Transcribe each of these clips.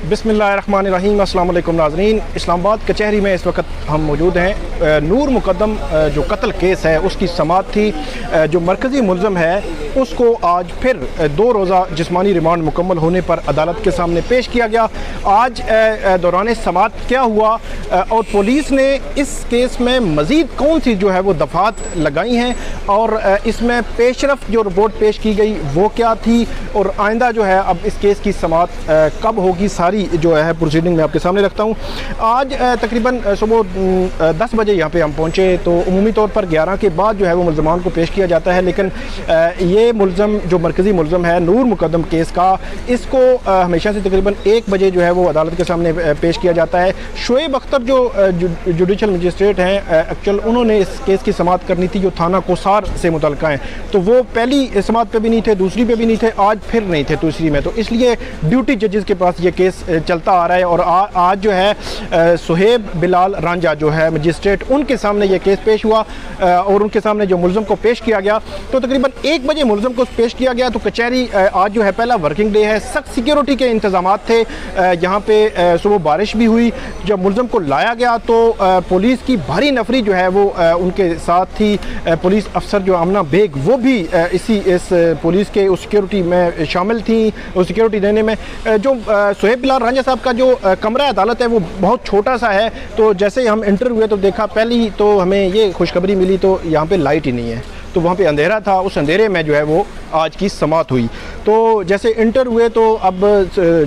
बिस्मिल्लाहिर्रहमानिर्रहीम। अस्सलाम वालेकुम नाज़रीन। इस्लामाबाद कचहरी में इस वक्त हम मौजूद हैं। नूर मुकद्दम जो कत्ल केस है उसकी समाअत थी। जो मरकज़ी मुल्ज़म है उसको आज फिर 2 रोज़ा जिस्मानी रिमांड मुकम्मल होने पर अदालत के सामने पेश किया गया। आज दौरान समाअत क्या हुआ और पुलिस ने इस केस में मज़ीद कौन सी जो है वो दफ़ात लगाई हैं और इसमें पेशरफ जो रिपोर्ट पेश की गई वो क्या थी और आइंदा जो है अब इस केस की समाअत कब होगी, सारी जो है प्रोसीडिंग में आपके सामने रखता हूँ। आज तकरीबन सुबह 10 बजे यहाँ पे हम पहुँचे तो उमूमी तौर पर 11 के बाद जो है वो मुल्ज़मान को पेश किया जाता है, लेकिन ये मुल्ज़म जो मरकज़ी मुल्ज़म है नूर मुकद्दम केस का, इसको हमेशा से तकरीबन 1 बजे जो है वो अदालत के सामने पेश किया जाता है। शुएब अख्तर जो जुडिशल मजिस्ट्रेट हैं, एक्चुअल उन्होंने इस केस की समाअत करनी थी जो थाना कोसार से मुतल्लिक़ हैं, तो वो पहली समाअत पे भी नहीं थे, दूसरी पे भी नहीं थे, आज फिर नहीं थे तीसरी में, तो इसलिए ड्यूटी जजेस के पास ये केस चलता आ रहा है। और आज जो है सुहेब बिलाल रांझा जो है मजिस्ट्रेट, उनके सामने ये केस पेश हुआ और उनके सामने जो मुल्ज़म को पेश किया गया तो तकरीबन 1 बजे मुल्ज़म को पेश किया गया। तो कचहरी आज जो है पहला वर्किंग डे है, सख्त सिक्योरिटी के इंतजाम थे। यहाँ पे सुबह बारिश भी हुई। जब मुल्ज़म को लाया गया तो पुलिस की भारी नफरी जो है वो उनके साथ थी। पुलिस अफसर जो आमना बेग वो भी इस पुलिस के उस सिक्योरिटी में शामिल थी, उस सिक्योरिटी देने में। जो सुहेब बिलाल रांझा साहब का जो कमरा अदालत है वो बहुत छोटा सा है, तो जैसे हम इंटर हुए तो देखा, पहली तो हमें ये खुशखबरी मिली तो यहाँ पे लाइट ही नहीं है, तो वहाँ पे अंधेरा था। उस अंधेरे में जो है वो आज की समाअत हुई। तो जैसे इंटर हुए तो अब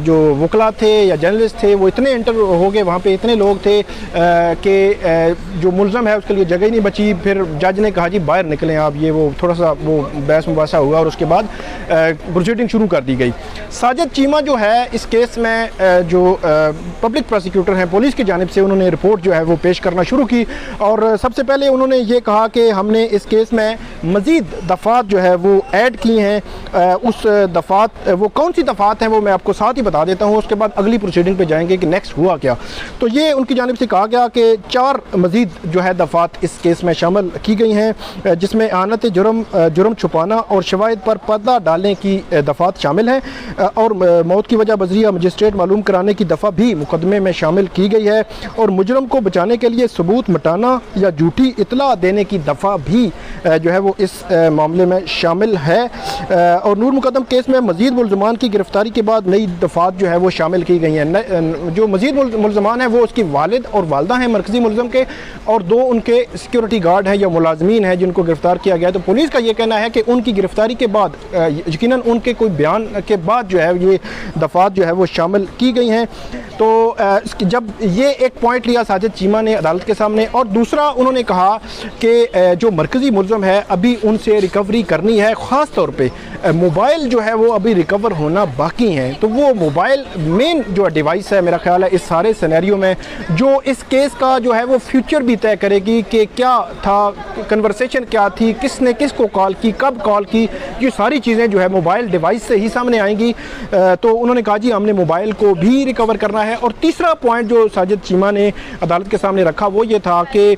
जो वकला थे या जर्नलिस्ट थे वो इतने इंटर हो गए, वहाँ पे इतने लोग थे कि जो मुल्ज़म है उसके लिए जगह ही नहीं बची। फिर जज ने कहा जी बाहर निकलें आप, ये वो थोड़ा सा वो बहस मुबासा हुआ और उसके बाद प्रोसीडिंग शुरू कर दी गई। साजिद चीमा जो है इस केस में जो पब्लिक प्रोसिक्यूटर हैं पुलिस की जानिब से, उन्होंने रिपोर्ट जो है वो पेश करना शुरू की और सबसे पहले उन्होंने ये कहा कि हमने इस केस में मज़ीद दफ़ात जो है वो ऐड की हैं। उस दफ़ात वो कौन सी दफ़ात हैं वो मैं आपको साथ ही बता देता हूँ, उसके बाद अगली प्रोसीडिंग पे जाएंगे कि नेक्स्ट हुआ क्या। तो ये उनकी जानिब से कहा गया कि 4 मज़ीद जो है दफ़ात इस केस में शामिल की गई हैं, जिसमें आनत जुर्म छुपाना और शवाहिद पर पर्दा डालने की दफ़ात शामिल हैं और मौत की वजह बजरिया मजिस्ट्रेट मालूम कराने की दफ़ा भी मुकदमे में शामिल की गई है और मुजरम को बचाने के लिए सबूत मिटाना या झूठी इतला देने की दफ़ा भी जो है वो इस मामले में शामिल है। और नूर मुकद्दम केस में मज़ीद मुल्ज़मान की गिरफ्तारी के बाद नई दफ़ात जो है वो शामिल की गई हैं। जो मज़ीद मुल्ज़मान हैं वो उसकी वालिद और वालदा हैं मरकज़ी मुल्ज़म के, और 2 उनके सिक्योरिटी गार्ड हैं या मुलाजमीन हैं जिनको गिरफ़्तार किया गया है। तो पुलिस का ये कहना है कि उनकी गिरफ़्तारी के बाद यकीनन उनके कोई बयान के बाद जो है ये दफ़ात जो है वो शामिल की गई हैं। तो जब ये एक पॉइंट लिया साजिद चीमा ने अदालत के सामने, और दूसरा उन्होंने कहा कि जो मरकज़ी मुल्ज़म है अभी उनसे रिकवरी करनी है, ख़ास तौर पे मोबाइल जो है वो अभी रिकवर होना बाकी हैं। तो वो मोबाइल मेन जो डिवाइस है मेरा ख्याल है इस सारे सिनेरियो में, जो इस केस का जो है वो फ्यूचर भी तय करेगी कि क्या था, कन्वर्सेशन क्या थी, किसने किसको कॉल की, कब कॉल की, ये सारी चीज़ें जो है मोबाइल डिवाइस से ही सामने आएंगी। तो उन्होंने कहा जी हमने मोबाइल को भी रिकवर करना है। और तीसरा पॉइंट जो साजिद चीमा ने अदालत के सामने रखा वो ये था कि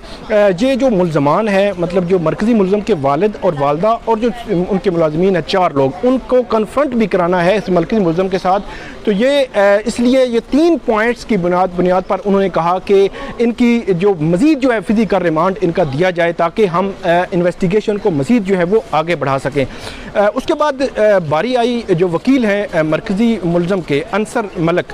ये जो मुल्ज़मान है, मतलब जो मरकज़ी मुल्ज़म के वालिद और वालदा और जो उनके मुलाजमीन है 4 लोग, उनको कन्फ्रंट भी कराना है इस मरकज़ी मुल्ज़म के साथ। तो ये इसलिए ये 3 पॉइंट्स की बुनियाद पर उन्होंने कहा कि इनकी जो मज़ीद जो है फिजिकल रिमांड इनका दिया जाए ताकि हम इन्वेस्टिगेशन को मज़ीद जो है वो आगे बढ़ा सकें। उसके बाद बारी आई जो वकील हैं मरकज़ी मुल्ज़म के अंसर मलक,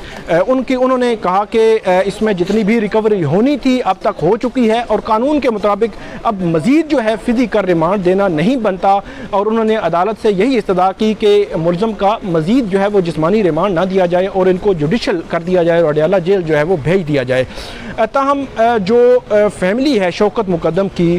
उन्होंने कहा कि इसमें जितनी भी रिकवरी होनी थी अब तक हो चुकी है और कानून के मुताबिक अब मज़ीद जो है फिजिकल रिमांड देना नहीं बनता, और उन्होंने अदालत से यही इस्तदा की कि मुल्ज़म का मज़ीद जो है वो जिस्मानी रिमांड ना दिया जाए और इनको जुडिशल कर दिया जाए और अडयाला जेल जो है वो भेज दिया जाए। ताहम जो फैमिली है शौकत मुकद्दम की,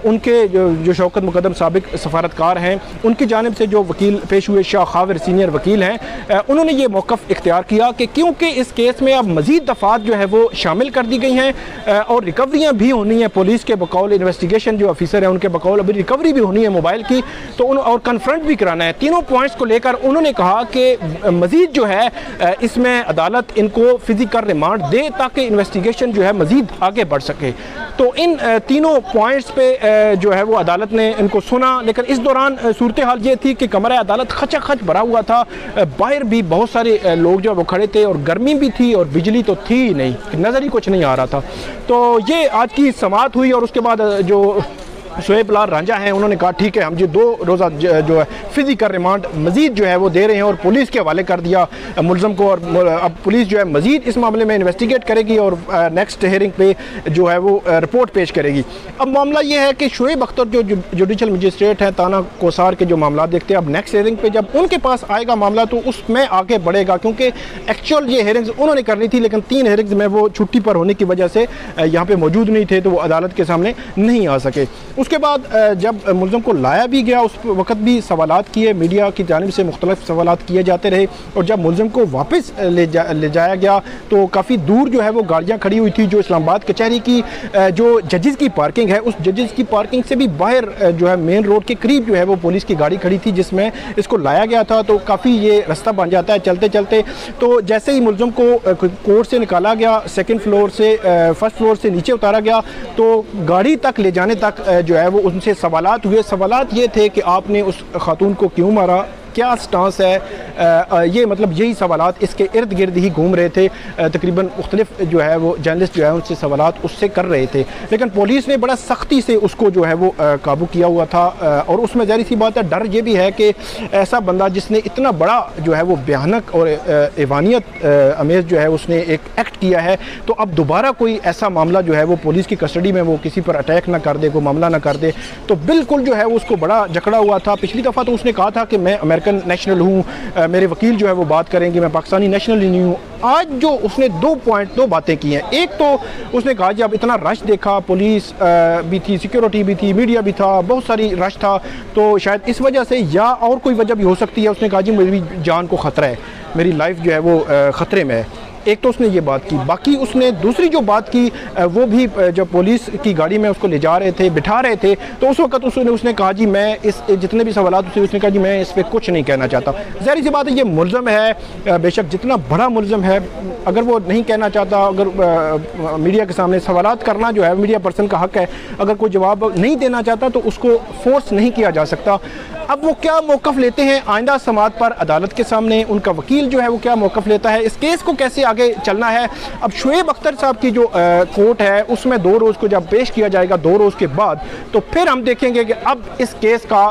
उनके जो शौकत मुकद्दम साबिक सफारतकार हैं, उनकी जानिब से जो वकील पेश हुए शाह खाविर सीनियर वकील हैं, उन्होंने ये मौक़िफ़ इख्तियार किया कि क्योंकि इस केस में अब मज़ीद दफ़ात जो है वो शामिल कर दी गई हैं और रिकवरियाँ भी होनी हैं, पुलिस के बकौल इन्वेस्टिगेशन जो ऑफिसर हैं उनके बकौल और अभी रिकवरी भी होनी है मोबाइल की, तो और कन्फ्रंट भी कराना है। तीनों पॉइंट्स को लेकर उन्होंने कहा कि मज़ीद जो है इसमें अदालत इनको फिजिकल रिमांड दे ताकि इन्वेस्टिगेशन जो है मज़ीद आगे बढ़ सके। तो इन तीनों पॉइंट्स पे जो है वो अदालत ने इनको सुना, लेकिन इस दौरान सूरत हाल ये थी कि कमरा अदालत खचाखच भरा हुआ था, बाहर भी बहुत सारे लोग जो है वो खड़े थे और गर्मी भी थी और बिजली तो थी ही नहीं, नज़र ही कुछ नहीं आ रहा था। तो ये आज की समाअत हुई और उसके बाद जो शोएब लाल रांझा हैं उन्होंने कहा ठीक है हम जी 2 रोज़ा जो है फिजिकल रिमांड मज़ीद जो है वो दे रहे हैं और पुलिस के हवाले कर दिया मुलज़म को, और अब पुलिस जो है मज़ीद इस मामले में इन्वेस्टिगेट करेगी और नेक्स्ट हेयरिंग पे जो है वो रिपोर्ट पेश करेगी। अब मामला ये है कि शोएब अख्तर जो जुडिशल मजिस्ट्रेट हैं ताना कोसार के जो मामला देखते हैं, अब नेक्स्ट हेयरिंग पे जब उनके पास आएगा मामला तो उसमें आगे बढ़ेगा, क्योंकि एक्चुअल ये हेयरिंग्स उन्होंने करनी थी लेकिन 3 हेयरिंग्स में वो छुट्टी पर होने की वजह से यहाँ पर मौजूद नहीं थे तो वो अदालत के सामने नहीं आ सके। उसके बाद जब मुलज़म को लाया भी गया उस वक्त भी सवालात किए, मीडिया की जानिब से मुख्तलिफ सवालात किए जाते रहे, और जब मुलज़म को वापस ले जाया गया तो काफ़ी दूर जो है वो गाड़ियाँ खड़ी हुई थी। जो इस्लामाबाद कचहरी की जो जजेस की पार्किंग है उस जजेस की पार्किंग से भी बाहर जो है मेन रोड के करीब जो है वो पुलिस की गाड़ी खड़ी थी जिसमें इसको लाया गया था। तो काफ़ी ये रास्ता बन जाता है चलते चलते। तो जैसे ही मुलज़म को कोर्ट से निकाला गया, सेकेंड फ्लोर से फर्स्ट फ्लोर से नीचे उतारा गया, तो गाड़ी तक ले जाने तक जो है वो उनसे सवालात हुए। सवालात ये थे कि आपने उस खातून को क्यों मारा, क्या स्टांस है, ये मतलब यही सवालात इसके इर्द गिर्द ही घूम रहे थे। तकरीबन मुख्तलिफ जो है वो जर्नलिस्ट जो है उनसे सवालात उससे कर रहे थे, लेकिन पुलिस ने बड़ा सख्ती से उसको जो है वो काबू किया हुआ था। और उसमें ज़ाहिर सी बात है डर ये भी है कि ऐसा बंदा जिसने इतना बड़ा जो है वो भयानक और एवानियत अमेज़ जो है उसने एक एक्ट किया है, तो अब दोबारा कोई ऐसा मामला जो है वो पुलिस की कस्टडी में वो किसी पर अटैक ना कर दे, कोई मामला ना कर दे, तो बिल्कुल जो है उसको बड़ा जकड़ा हुआ था। पिछली दफ़ा तो उसने कहा था कि मैं अमेरिकन नेशनल हूँ, मेरे वकील जो है वो बात करेंगे, मैं पाकिस्तानी नेशनल ही नहीं हूँ। आज जो उसने 2 बातें की हैं, एक तो उसने कहा जब इतना रश देखा, पुलिस भी थी, सिक्योरिटी भी थी, मीडिया भी था, बहुत सारी रश था, तो शायद इस वजह से या और कोई वजह भी हो सकती है। उसने कहा जी मेरी जान को ख़तरा है, मेरी लाइफ जो है वो ख़तरे में है। एक तो उसने ये बात की। बाकी उसने दूसरी जो बात की वो भी जब पुलिस की गाड़ी में उसको ले जा रहे थे, बिठा रहे थे, तो उस वक्त उसने कहा जी मैं इस जितने भी सवालात थे उसने कहा जी मैं इस पर कुछ नहीं कहना चाहता। ज़ाहिर सी बात है ये मुलज़म है, बेशक जितना बड़ा मुलज़म है, अगर वो नहीं कहना चाहता, अगर मीडिया के सामने सवालात करना जो है मीडिया पर्सन का हक़ है, अगर कोई जवाब नहीं देना चाहता तो उसको फोर्स नहीं किया जा सकता। अब वो क्या मौक़िफ़ लेते हैं आइंदा समाअत पर अदालत के सामने, उनका वकील जो है वो क्या मौक़िफ़ लेता है, इस केस को कैसे आगे चलना है। अब शोएब अख्तर साहब की जो कोर्ट है उसमें 2 रोज़ को जब पेश किया जाएगा, 2 रोज़ के बाद, तो फिर हम देखेंगे कि अब इस केस का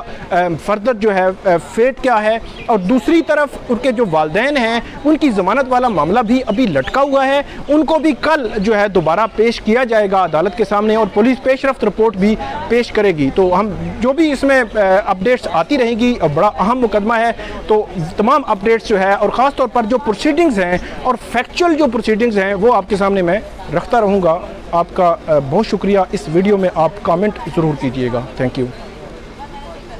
फर्दर जो है फेट क्या है। और दूसरी तरफ उनके जो वालिदैन हैं उनकी ज़मानत वाला मामला भी अभी लटका हुआ है, उनको भी कल जो है दोबारा पेश किया जाएगा अदालत के सामने और पुलिस पेशरफ्त रिपोर्ट भी पेश करेगी। तो हम जो भी इसमें अपडेट्स आती रहेंगी और बड़ा अहम मुकदमा है, तो तमाम अपडेट्स जो है और ख़ास तौर पर जो प्रोसीडिंग्स हैं और फैक्चुअल जो प्रोसीडिंग्स हैं वो आपके सामने मैं रखता रहूँगा। आपका बहुत शुक्रिया। इस वीडियो में आप कमेंट ज़रूर कीजिएगा। Thank you.